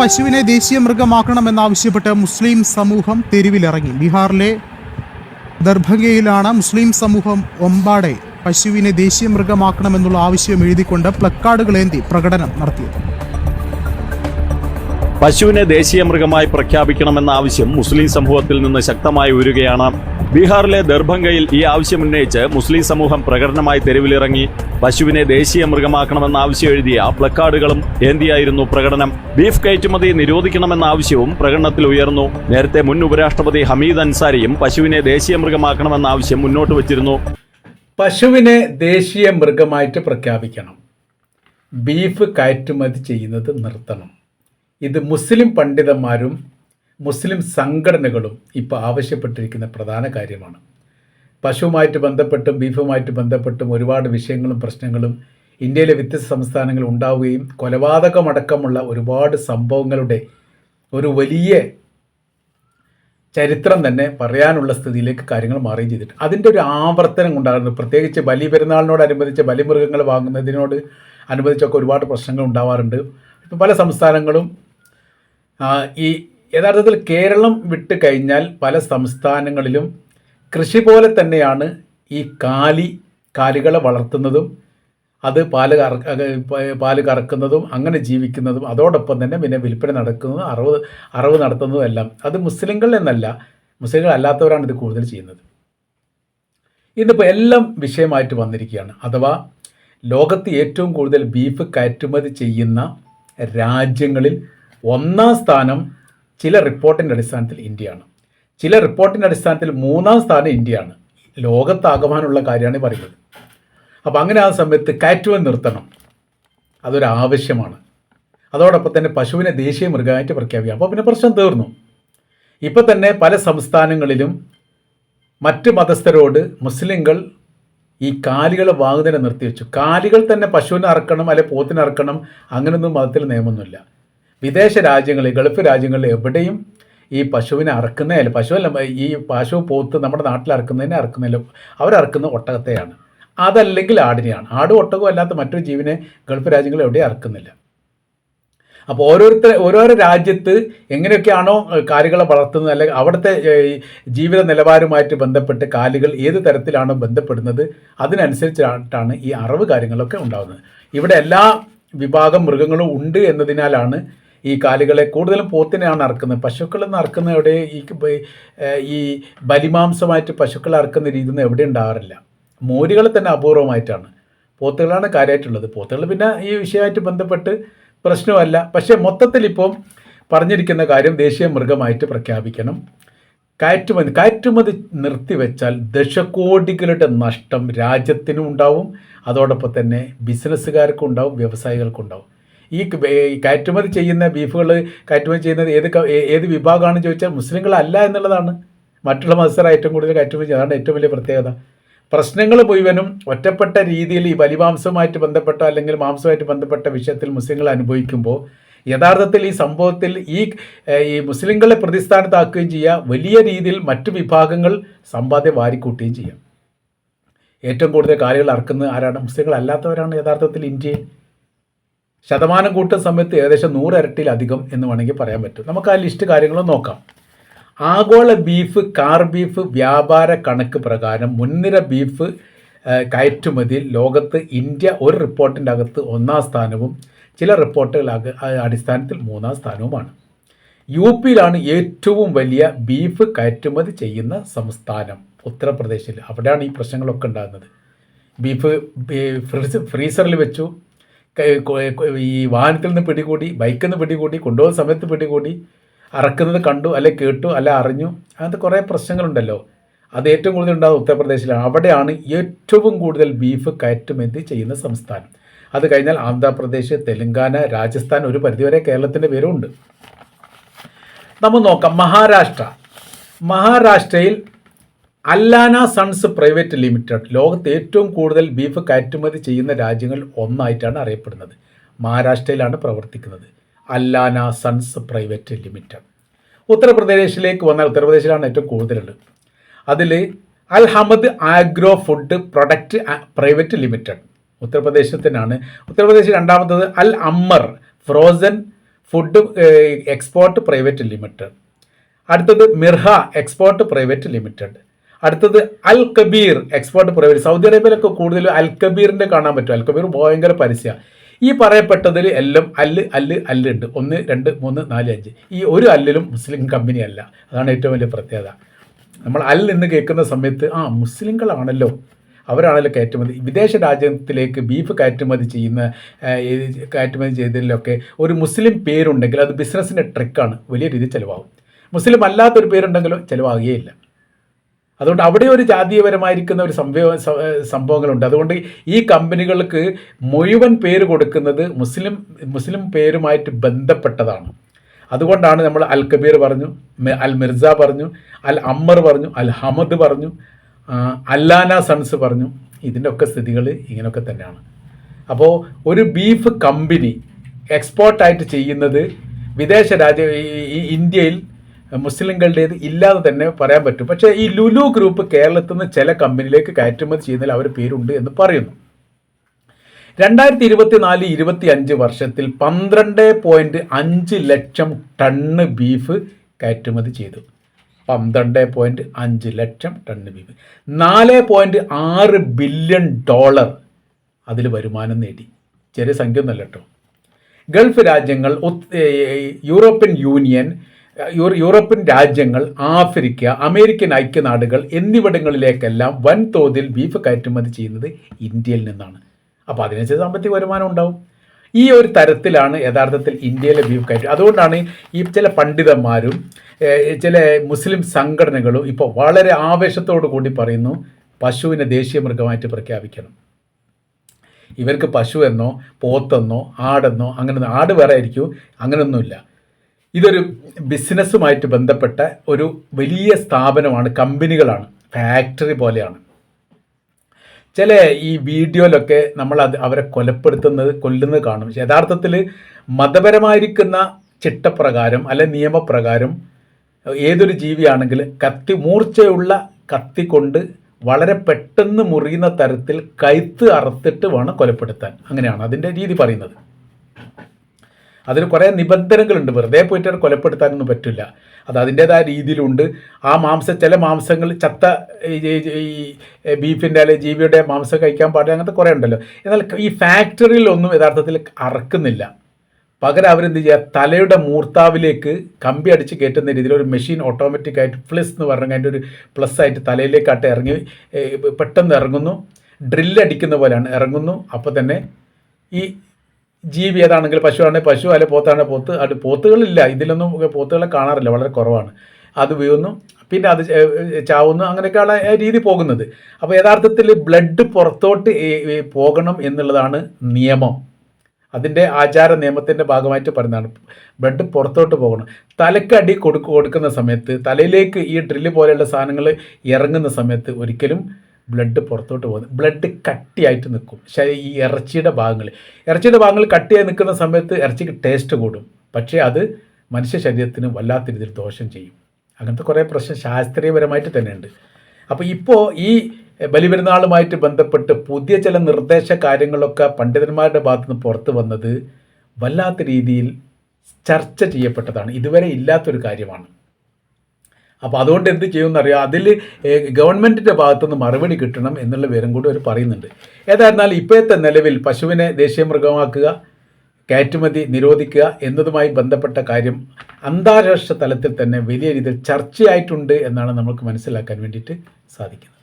പശുവിനെ ദേശീയ മൃഗമാക്കണമെന്നാവശ്യപ്പെട്ട് മുസ്ലിം സമൂഹം തെരുവിലിറങ്ങി. ബീഹാറിലെ ദർഭംഗയിലാണ് മുസ്ലിം സമൂഹം ഒമ്പാടെ പശുവിനെ ദേശീയ മൃഗമാക്കണമെന്നുള്ള ആവശ്യം എഴുതിക്കൊണ്ട് പ്ലക്കാർഡുകളേന്തി പ്രകടനം നടത്തിയത്. പശുവിനെ ദേശീയ മൃഗമായി പ്രഖ്യാപിക്കണമെന്ന ആവശ്യം മുസ്ലിം സമൂഹത്തിൽ നിന്ന് ശക്തമായി ഉയരുകയാണ്. ബീഹാറിലെ ദർഭംഗയിൽ ഈ ആവശ്യം ഉന്നയിച്ച് മുസ്ലിം സമൂഹം പ്രകടനമായി തെരുവിലിറങ്ങി. പശുവിനെ ദേശീയ മൃഗമാക്കണമെന്ന ആവശ്യം എഴുതിയ പ്ലക്കാർഡുകളും ഏന്തിയായിരുന്നു പ്രകടനം. ബീഫ് കയറ്റുമതി നിരോധിക്കണമെന്ന ആവശ്യവും പ്രകടനത്തിൽ ഉയർന്നു. നേരത്തെ മുൻ ഉപരാഷ്ട്രപതി ഹമീദ് അൻസാരിയും പശുവിനെ ദേശീയ മൃഗമാക്കണമെന്ന ആവശ്യം മുന്നോട്ട് വച്ചിരുന്നു. പശുവിനെ ദേശീയ മൃഗമായിട്ട് പ്രഖ്യാപിക്കണം, ബീഫ് കയറ്റുമതി ചെയ്യുന്നത് നിർത്തണം. ഇത് മുസ്ലിം പണ്ഡിതന്മാരും മുസ്ലിം സംഘടനകളും ഇപ്പോൾ ആവശ്യപ്പെട്ടിരിക്കുന്ന പ്രധാന കാര്യമാണ്. പശുവുമായിട്ട് ബന്ധപ്പെട്ടും ബീഫുമായിട്ട് ബന്ധപ്പെട്ടും ഒരുപാട് വിഷയങ്ങളും പ്രശ്നങ്ങളും ഇന്ത്യയിലെ വ്യത്യസ്ത സംസ്ഥാനങ്ങളിൽ ഉണ്ടാവുകയും കൊലപാതകമടക്കമുള്ള ഒരുപാട് സംഭവങ്ങളുടെ ഒരു വലിയ ചരിത്രം തന്നെ പറയാനുള്ള സ്ഥിതിയിലേക്ക് കാര്യങ്ങൾ മാറുകയും ചെയ്തിട്ട് അതിൻ്റെ ഒരു ആവർത്തനം ഉണ്ടാകുന്നു. പ്രത്യേകിച്ച് ബലിപെരുന്നാളിനോടനുബന്ധിച്ച് ബലിമൃഗങ്ങൾ വാങ്ങുന്നതിനോട് അനുബന്ധിച്ചൊക്കെ ഒരുപാട് പ്രശ്നങ്ങൾ ഉണ്ടാവാറുണ്ട്. ഇപ്പോൾ പല സംസ്ഥാനങ്ങളും ഈ യഥാർത്ഥത്തിൽ കേരളം വിട്ട് കഴിഞ്ഞാൽ പല സംസ്ഥാനങ്ങളിലും കൃഷി പോലെ തന്നെയാണ് ഈ കാലികളെ വളർത്തുന്നതും അത് പാല് കറക്കുന്നതും അങ്ങനെ ജീവിക്കുന്നതും അതോടൊപ്പം തന്നെ പിന്നെ വിൽപ്പന നടക്കുന്നതും അറവ് നടത്തുന്നതും എല്ലാം അത് മുസ്ലിങ്ങൾ എന്നല്ല, മുസ്ലിങ്ങൾ അല്ലാത്തവരാണ് ഇത് കൂടുതൽ ചെയ്യുന്നത്. ഇന്നിപ്പോൾ എല്ലാം വിഷയമായിട്ട് വന്നിരിക്കുകയാണ്. അഥവാ ലോകത്ത് ഏറ്റവും കൂടുതൽ ബീഫ് കയറ്റുമതി ചെയ്യുന്ന രാജ്യങ്ങളിൽ ഒന്നാം സ്ഥാനം ചില റിപ്പോർട്ടിൻ്റെ അടിസ്ഥാനത്തിൽ ഇന്ത്യയാണ്, ചില റിപ്പോർട്ടിൻ്റെ അടിസ്ഥാനത്തിൽ മൂന്നാം സ്ഥാനം ഇന്ത്യയാണ്. ലോകത്താകമാനുള്ള കാര്യമാണ് പറയുന്നത്. അപ്പോൾ അങ്ങനെ ആ സമയത്ത് കയറ്റുമതി നിർത്തണം, അതൊരു ആവശ്യമാണ്. അതോടൊപ്പം തന്നെ പശുവിനെ ദേശീയ മൃഗമായിട്ട് പ്രഖ്യാപിക്കാം. അപ്പോൾ പിന്നെ പ്രശ്നം തീർന്നു. ഇപ്പോൾ തന്നെ പല സംസ്ഥാനങ്ങളിലും മറ്റ് മതസ്ഥരോട് മുസ്ലിങ്ങൾ ഈ കാലികളെ വാങ്ങുന്നതിനെ നിർത്തിവെച്ചു. കാലികൾ തന്നെ പശുവിനെ അറക്കണം അല്ലെങ്കിൽ പോത്തിനെ അറക്കണം അങ്ങനെയൊന്നും മതത്തിൽ നിയമമൊന്നുമില്ല. വിദേശ രാജ്യങ്ങളിൽ, ഗൾഫ് രാജ്യങ്ങളിൽ എവിടെയും ഈ പശുവിനെ അറക്കുന്നതല്ല, ഈ പശു പോത്ത് നമ്മുടെ നാട്ടിൽ അറക്കുന്നില്ല, അവരറക്കുന്ന ഒട്ടകത്തെയാണ്, അതല്ലെങ്കിൽ ആടിനെയാണ്. ആടും ഒട്ടകവും അല്ലാത്ത മറ്റൊരു ജീവനെ ഗൾഫ് രാജ്യങ്ങളിൽ എവിടെയും അറക്കുന്നില്ല. അപ്പോൾ ഓരോരോ രാജ്യത്ത് എങ്ങനെയൊക്കെയാണോ കാലികളെ വളർത്തുന്നത് അല്ലെങ്കിൽ അവിടുത്തെ ജീവിത നിലവാരവുമായിട്ട് ബന്ധപ്പെട്ട് കാലികൾ ഏത് തരത്തിലാണോ ബന്ധപ്പെടുന്നത് അതിനനുസരിച്ചിട്ടാണ് ഈ അറവ് കാര്യങ്ങളൊക്കെ ഉണ്ടാകുന്നത്. ഇവിടെ എല്ലാ വിഭാഗം മൃഗങ്ങളും ഉണ്ട് എന്നതിനാലാണ് ഈ കാലികളെ കൂടുതലും പോത്തിനെയാണ് അറക്കുന്നത്. പശുക്കളെന്ന് അറക്കുന്ന എവിടെ ഈ ബലിമാംസമായിട്ട് പശുക്കളെ അറക്കുന്ന രീതിയൊന്നും എവിടെ ഉണ്ടാകാറില്ല. മോരുകളെ തന്നെ അപൂർവമായിട്ടാണ്, പോത്തുകളാണ് കാര്യമായിട്ടുള്ളത്. പോത്തുകൾ പിന്നെ ഈ വിഷയമായിട്ട് ബന്ധപ്പെട്ട് പ്രശ്നമല്ല. പക്ഷേ മൊത്തത്തിൽ ഇപ്പോൾ പറഞ്ഞിരിക്കുന്ന കാര്യം ദേശീയ മൃഗമായിട്ട് പ്രഖ്യാപിക്കണം. കയറ്റുമതി നിർത്തിവെച്ചാൽ ദശകോടികളുടെ നഷ്ടം രാജ്യത്തിനും ഉണ്ടാവും, അതോടൊപ്പം തന്നെ ബിസിനസ്സുകാർക്കും ഉണ്ടാവും, വ്യവസായികൾക്കും ഉണ്ടാവും. ഈ കയറ്റുമതി ചെയ്യുന്ന ബീഫുകൾ കയറ്റുമതി ചെയ്യുന്നത് ഏത് വിഭാഗമാണെന്ന് ചോദിച്ചാൽ മുസ്ലിങ്ങളല്ല എന്നുള്ളതാണ്. മറ്റുള്ള മത്സരം ഏറ്റവും കൂടുതൽ കയറ്റുമതി ചെയ്യുന്നത്, അതാണ് ഏറ്റവും വലിയ പ്രത്യേകത. പ്രശ്നങ്ങൾ മുഴുവനും ഒറ്റപ്പെട്ട രീതിയിൽ ഈ ബലിമാംസവുമായിട്ട് ബന്ധപ്പെട്ട അല്ലെങ്കിൽ മാംസവുമായിട്ട് ബന്ധപ്പെട്ട വിഷയത്തിൽ മുസ്ലിങ്ങൾ അനുഭവിക്കുമ്പോൾ യഥാർത്ഥത്തിൽ ഈ സംഭവത്തിൽ ഈ മുസ്ലിങ്ങളെ പ്രതിസ്ഥാനത്താക്കുകയും ചെയ്യുക, വലിയ രീതിയിൽ മറ്റു വിഭാഗങ്ങൾ സമ്പാദ്യം വാരിക്കൂട്ടുകയും ചെയ്യാം. ഏറ്റവും കൂടുതൽ കാലികൾ അറക്കുന്നത് ആരാണ്? മുസ്ലിങ്ങൾ അല്ലാത്തവരാണ് യഥാർത്ഥത്തിൽ ഇന്ത്യയിൽ. ശതമാനം കൂട്ടുന്ന സമയത്ത് ഏകദേശം 100 ഇരട്ടിയിലധികം എന്ന് വേണമെങ്കിൽ പറയാൻ പറ്റും. നമുക്ക് ആ ലിസ്റ്റ് കാര്യങ്ങളും നോക്കാം. ആഗോള ബീഫ് കാർ ബീഫ് വ്യാപാര കണക്ക് പ്രകാരം മുൻനിര ബീഫ് കയറ്റുമതിയിൽ ലോകത്ത് ഇന്ത്യ ഒരു റിപ്പോർട്ടിൻ്റെ അകത്ത് 1-ാം സ്ഥാനവും ചില റിപ്പോർട്ടുകൾ അടിസ്ഥാനത്തിൽ 3-ാം സ്ഥാനവുമാണ്. യുപിയിലാണ് ഏറ്റവും വലിയ ബീഫ് കയറ്റുമതി ചെയ്യുന്ന സംസ്ഥാനം, ഉത്തർപ്രദേശിൽ. അവിടെയാണ് ഈ പ്രശ്നങ്ങളൊക്കെ ഉണ്ടാകുന്നത്. ബീഫ് ഫ്രീസറിൽ വെച്ചു, ഈ വാഹനത്തിൽ നിന്ന് പിടികൂടി, ബൈക്കിൽ നിന്ന് പിടികൂടി, കൊണ്ടുപോകുന്ന സമയത്ത് പിടികൂടി, അറക്കുന്നത് കണ്ടു അല്ലെ കേട്ടു അല്ലെ അറിഞ്ഞു, അങ്ങനത്തെ കുറേ പ്രശ്നങ്ങളുണ്ടല്ലോ. അത് ഏറ്റവും കൂടുതൽ ഉണ്ടാകുന്നത് ഉത്തർപ്രദേശിലാണ്. അവിടെയാണ് ഏറ്റവും കൂടുതൽ ബീഫ് കയറ്റുമതി ചെയ്യുന്ന സംസ്ഥാനം. അത് കഴിഞ്ഞാൽ ആന്ധ്രാപ്രദേശ്, തെലങ്കാന, രാജസ്ഥാൻ, ഒരു പരിധിവരെ കേരളത്തിൻ്റെ പേരുമുണ്ട്. നമ്മൾ നോക്കാം മഹാരാഷ്ട്രയിൽ അല്ലാന സൺസ് പ്രൈവറ്റ് ലിമിറ്റഡ് ലോകത്ത് ഏറ്റവും കൂടുതൽ ബീഫ് കയറ്റുമതി ചെയ്യുന്ന രാജ്യങ്ങൾ ഒന്നായിട്ടാണ് അറിയപ്പെടുന്നത്. മഹാരാഷ്ട്രയിലാണ് പ്രവർത്തിക്കുന്നത് അല്ലാന സൺസ് പ്രൈവറ്റ് ലിമിറ്റഡ്. ഉത്തർപ്രദേശിലേക്ക് വന്നാൽ ഉത്തർപ്രദേശിലാണ് ഏറ്റവും കൂടുതലുള്ളത്. അതിൽ Al Hamad agro food product private limited ഉത്തർപ്രദേശത്തിനാണ്. ഉത്തർപ്രദേശ് രണ്ടാമത്തത് Al Ammar frozen food export private limited, അടുത്തത് മിർഹ എക്സ്പോർട്ട് പ്രൈവറ്റ് ലിമിറ്റഡ്, അടുത്തത് Al Kabeer export private. Saudi അറേബ്യയിലൊക്കെ കൂടുതലും അൽ കബീറിൻ്റെ കാണാൻ പറ്റും. അൽ കബീർ ഭയങ്കര പരസ്യമാണ്. ഈ പറയപ്പെട്ടതിൽ എല്ലാം അല്ലുണ്ട്. 1, 2, 3, 4, 5. ഈ ഒരു അല്ലിലും മുസ്ലിം കമ്പനിയല്ല. അതാണ് ഏറ്റവും വലിയ പ്രത്യേകത. നമ്മൾ എന്ന് കേൾക്കുന്ന സമയത്ത് മുസ്ലിങ്ങളാണല്ലോ, അവരാണല്ലോ കയറ്റുമതി. വിദേശ രാജ്യത്തിലേക്ക് ബീഫ് കയറ്റുമതി ചെയ്തതിലൊക്കെ ഒരു മുസ്ലിം പേരുണ്ടെങ്കിൽ അത് ബിസിനസ്സിൻ്റെ ട്രിക്കാണ്, വലിയ രീതിയിൽ ചിലവാകും. മുസ്ലിം അല്ലാത്തൊരു പേരുണ്ടെങ്കിലോ ചിലവാകുകയില്ല. അതുകൊണ്ട് അവിടെ ഒരു ജാതീയപരമായിരിക്കുന്ന ഒരു സംഭവങ്ങളുണ്ട്. അതുകൊണ്ട് ഈ കമ്പനികൾക്ക് മുഴുവൻ പേര് കൊടുക്കുന്നത് മുസ്ലിം പേരുമായിട്ട് ബന്ധപ്പെട്ടതാണ്. അതുകൊണ്ടാണ് നമ്മൾ അൽ കബീർ പറഞ്ഞു, അൽ മിർസ പറഞ്ഞു, അൽ അമ്മർ പറഞ്ഞു, അൽ ഹമദ് പറഞ്ഞു, അല്ലാന സൺസ് പറഞ്ഞു. ഇതിൻ്റെ ഒക്കെ സ്ഥിതികൾ ഇങ്ങനെയൊക്കെ തന്നെയാണ്. അപ്പോൾ ഒരു ബീഫ് കമ്പനി എക്സ്പോർട്ടായിട്ട് ചെയ്യുന്നത് വിദേശ ഇന്ത്യയിൽ മുസ്ലിങ്ങളുടേത് ഇല്ലാതെ തന്നെ പറയാൻ പറ്റും. പക്ഷേ ഈ ലുലു ഗ്രൂപ്പ് കേരളത്തിൽ നിന്ന് ചില കമ്പനിയിലേക്ക് കയറ്റുമതി ചെയ്യുന്നതിൽ അവർ പേരുണ്ട് എന്ന് പറയുന്നു. 2024-25 വർഷത്തിൽ 12.5 ലക്ഷം ടണ്ണ് ബീഫ് കയറ്റുമതി ചെയ്തു. 12.5 ലക്ഷം ടണ്ണ് ബീഫ്, $4.6 ബില്യൺ അതിൽ വരുമാനം നേടി. ചെറിയ സംഖ്യ ഒന്നല്ല കേട്ടോ. ഗൾഫ് രാജ്യങ്ങൾ, യൂറോപ്യൻ യൂണിയൻ, യൂറോപ്യൻ രാജ്യങ്ങൾ, ആഫ്രിക്ക, അമേരിക്കൻ ഐക്യനാടുകൾ എന്നിവിടങ്ങളിലേക്കെല്ലാം വൻതോതിൽ ബീഫ് കയറ്റുമതി ചെയ്യുന്നത് ഇന്ത്യയിൽ നിന്നാണ്. അപ്പോൾ അതിനനുസരിച്ച് സാമ്പത്തിക വരുമാനം ഉണ്ടാവും. ഈ ഒരു തരത്തിലാണ് യഥാർത്ഥത്തിൽ ഇന്ത്യയിലെ ബീഫ് കയറ്റും. അതുകൊണ്ടാണ് ഈ ചില പണ്ഡിതന്മാരും ചില മുസ്ലിം സംഘടനകളും ഇപ്പോൾ വളരെ ആവേശത്തോടു കൂടി പറയുന്നു പശുവിനെ ദേശീയ മൃഗമായിട്ട് പ്രഖ്യാപിക്കണം. ഇവർക്ക് പശു എന്നോ പോത്തെന്നോ ആടെന്നോ അങ്ങനെ, ആട് വേറെ ആയിരിക്കും, അങ്ങനെയൊന്നുമില്ല. ഇതൊരു ബിസിനസ്സുമായിട്ട് ബന്ധപ്പെട്ട ഒരു വലിയ സ്ഥാപനമാണ്, കമ്പനികളാണ്, ഫാക്ടറി പോലെയാണ്. ചില ഈ വീഡിയോയിലൊക്കെ നമ്മൾ അവരെ കൊല്ലുന്നത് കാണും. യഥാർത്ഥത്തിൽ മതപരമായിരിക്കുന്ന ചിട്ടപ്രകാരം അല്ലെ നിയമപ്രകാരം ഏതൊരു ജീവിയാണെങ്കിൽ മൂർച്ചയുള്ള കത്തി കൊണ്ട് വളരെ പെട്ടെന്ന് മുറിയുന്ന തരത്തിൽ കഴുത്ത് അറുത്തിട്ട് വേണം കൊലപ്പെടുത്താൻ. അങ്ങനെയാണ് അതിൻ്റെ രീതി പറയുന്നത്. അതിന് കുറേ നിബന്ധനകളുണ്ട്. വെറുതെ പോയിട്ട് കൊലപ്പെടുത്താനൊന്നും പറ്റില്ല. അത് അതിൻ്റേതായ രീതിയിലുണ്ട്. ആ ചില മാംസങ്ങൾ ചത്ത ഈ ബീഫിൻ്റെ അല്ലെങ്കിൽ ജീവിയുടെ മാംസം കഴിക്കാൻ പാടില്ല, അങ്ങനത്തെ കുറേ ഉണ്ടല്ലോ. എന്നാൽ ഈ ഫാക്ടറിയിലൊന്നും യഥാർത്ഥത്തിൽ അറക്കുന്നില്ല. പകരം അവരെന്ത് ചെയ്യുക, തലയുടെ മൂർത്താവിലേക്ക് കമ്പി അടിച്ച് കയറ്റുന്ന രീതിയിൽ ഒരു മെഷീൻ ഓട്ടോമാറ്റിക്കായിട്ട് ഫ്ലിസ് എന്ന് പറഞ്ഞാൽ അതിൻ്റെ ഒരു പ്ലസ് ആയിട്ട് തലയിലേക്കാട്ട് ഇറങ്ങി പെട്ടെന്ന് ഇറങ്ങുന്നു. ഡ്രില്ലടിക്കുന്ന പോലെയാണ് ഇറങ്ങുന്നു. അപ്പോൾ തന്നെ ഈ ജീവി ഏതാണെങ്കിൽ പശുവാണെങ്കിൽ പശു, അല്ലെങ്കിൽ പോത്താണെങ്കിൽ പോത്ത്. അത് പോത്തുകളില്ല, ഇതിലൊന്നും പോത്തുകളെ കാണാറില്ല, വളരെ കുറവാണ്. അത് വീഴുന്നു, പിന്നെ അത് ചാവുന്നു, അങ്ങനെയൊക്കെയാണ് രീതി പോകുന്നത്. അപ്പോൾ യഥാർത്ഥത്തിൽ ബ്ലഡ് പുറത്തോട്ട് പോകണം എന്നുള്ളതാണ് നിയമം. അതിൻ്റെ ആചാര നിയമത്തിൻ്റെ ഭാഗമായിട്ട് പറയുന്നതാണ്. ബ്ലഡ് പുറത്തോട്ട് പോകണം. തലക്കടി കൊടുക്കുന്ന സമയത്ത്, തലയിലേക്ക് ഈ ഡ്രില്ല് പോലെയുള്ള സാധനങ്ങൾ ഇറങ്ങുന്ന സമയത്ത് ഒരിക്കലും ബ്ലഡ് പുറത്തോട്ട് പോകുന്നത്, ബ്ലഡ് കട്ടിയായിട്ട് നിൽക്കും. ഈ ഇറച്ചിയുടെ ഭാഗങ്ങൾ കട്ടിയായി നിൽക്കുന്ന സമയത്ത് ഇറച്ചിക്ക് ടേസ്റ്റ് കൂടും. പക്ഷേ അത് മനുഷ്യ ശരീരത്തിന് വല്ലാത്ത രീതിയിൽ ദോഷം ചെയ്യും. അങ്ങനത്തെ കുറേ പ്രശ്നം ശാസ്ത്രീയപരമായിട്ട് തന്നെയുണ്ട്. അപ്പോൾ ഇപ്പോൾ ഈ ബലിപെരുന്നാളുമായിട്ട് ബന്ധപ്പെട്ട് പുതിയ ചില നിർദ്ദേശ കാര്യങ്ങളൊക്കെ പണ്ഡിതന്മാരുടെ ഭാഗത്തുനിന്ന് പുറത്തു വന്നത് വല്ലാത്ത രീതിയിൽ ചർച്ച ചെയ്യപ്പെട്ടതാണ്. ഇതുവരെ ഇല്ലാത്തൊരു കാര്യമാണ്. അപ്പോൾ അതുകൊണ്ട് എന്ത് ചെയ്യുമെന്നറിയാം, അതിൽ ഗവൺമെൻറ്റിൻ്റെ ഭാഗത്തുനിന്ന് മറുപടി കിട്ടണം എന്നുള്ള വിവരം കൂടി അവർ പറയുന്നുണ്ട്. ഏതായിരുന്നാലും ഇപ്പോഴത്തെ നിലവിൽ പശുവിനെ ദേശീയ മൃഗമാക്കുക, കയറ്റുമതി നിരോധിക്കുക എന്നതുമായി ബന്ധപ്പെട്ട കാര്യം അന്താരാഷ്ട്ര തലത്തിൽ തന്നെ വലിയ രീതിയിൽ ചർച്ചയായിട്ടുണ്ട് എന്നാണ് നമുക്ക് മനസ്സിലാക്കാൻ വേണ്ടിയിട്ട് സാധിക്കുന്നത്.